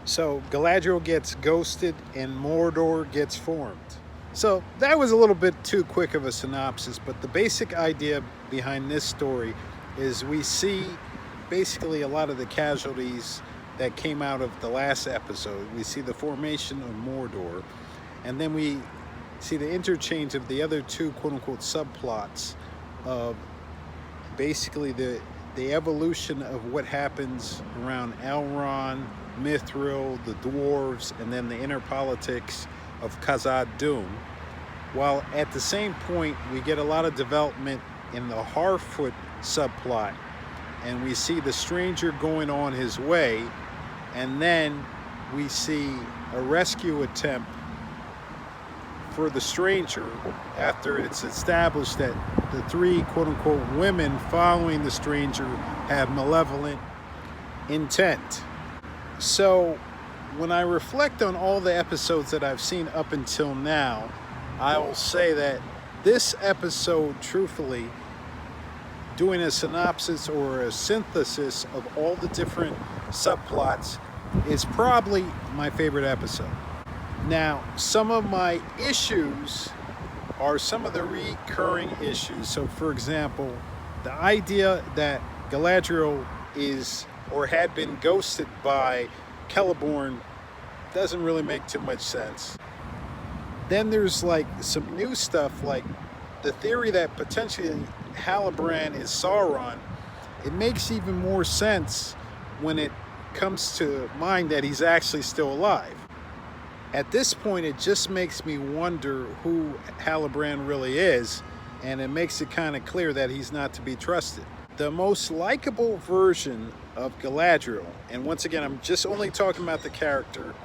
So Galadriel gets ghosted and Mordor gets formed. So that was a little bit too quick of a synopsis, but the basic idea behind this story is we see basically a lot of the casualties that came out of the last episode. We see the formation of Mordor, and then we see the interchange of the other two quote-unquote subplots of basically the evolution of what happens around Elrond, Mithril, the dwarves, and then the inner politics of Khazad-dûm. While at the same point, we get a lot of development in the Harfoot subplot, and we see the stranger going on his way, and then we see a rescue attempt for the stranger after it's established that the three quote-unquote women following the stranger have malevolent intent. So when I reflect on all the episodes that I've seen up until now, I will say that this episode, truthfully, doing a synopsis or a synthesis of all the different subplots, is probably my favorite episode. Now, some of my issues are some of the recurring issues. So, for example, the idea that Galadriel is or had been ghosted by Celeborn doesn't really make too much sense. Then there's like some new stuff, like the theory that potentially Halbrand is Sauron. It makes even more sense when it comes to mind that he's actually still alive. At this point, it just makes me wonder who Halbrand really is, and it makes it kind of clear that he's not to be trusted. The most likable version of Galadriel, and once again, I'm just only talking about the character,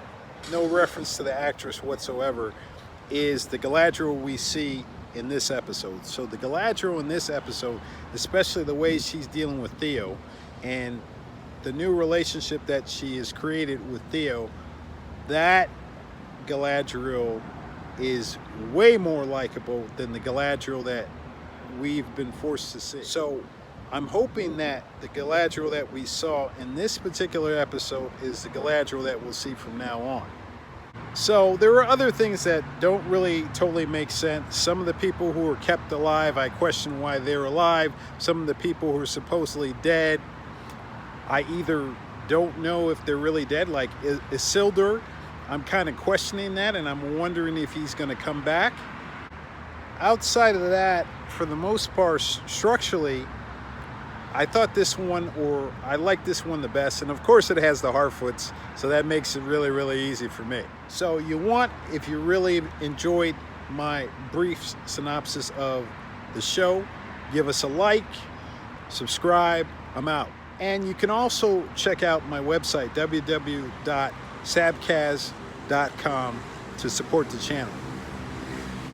no reference to the actress whatsoever, is the Galadriel we see in this episode. So the Galadriel in this episode, especially the way she's dealing with Theo and the new relationship that she has created with Theo, that Galadriel is way more likable than the Galadriel that we've been forced to see. So I'm hoping that the Galadriel that we saw in this particular episode is the Galadriel that we'll see from now on. So there are other things that don't really totally make sense. Some of the people who are kept alive, I question why they're alive. Some of the people who are supposedly dead, I either don't know if they're really dead, like Isildur. I'm kind of questioning that, and I'm wondering if he's going to come back. Outside of that, for the most part, structurally, I thought this one, or I like this one the best. And of course it has the Harfoots, so that makes it really, really easy for me. So if you really enjoyed my brief synopsis of the show, give us a like, subscribe, I'm out. And you can also check out my website, www.sabkaz.com, to support the channel.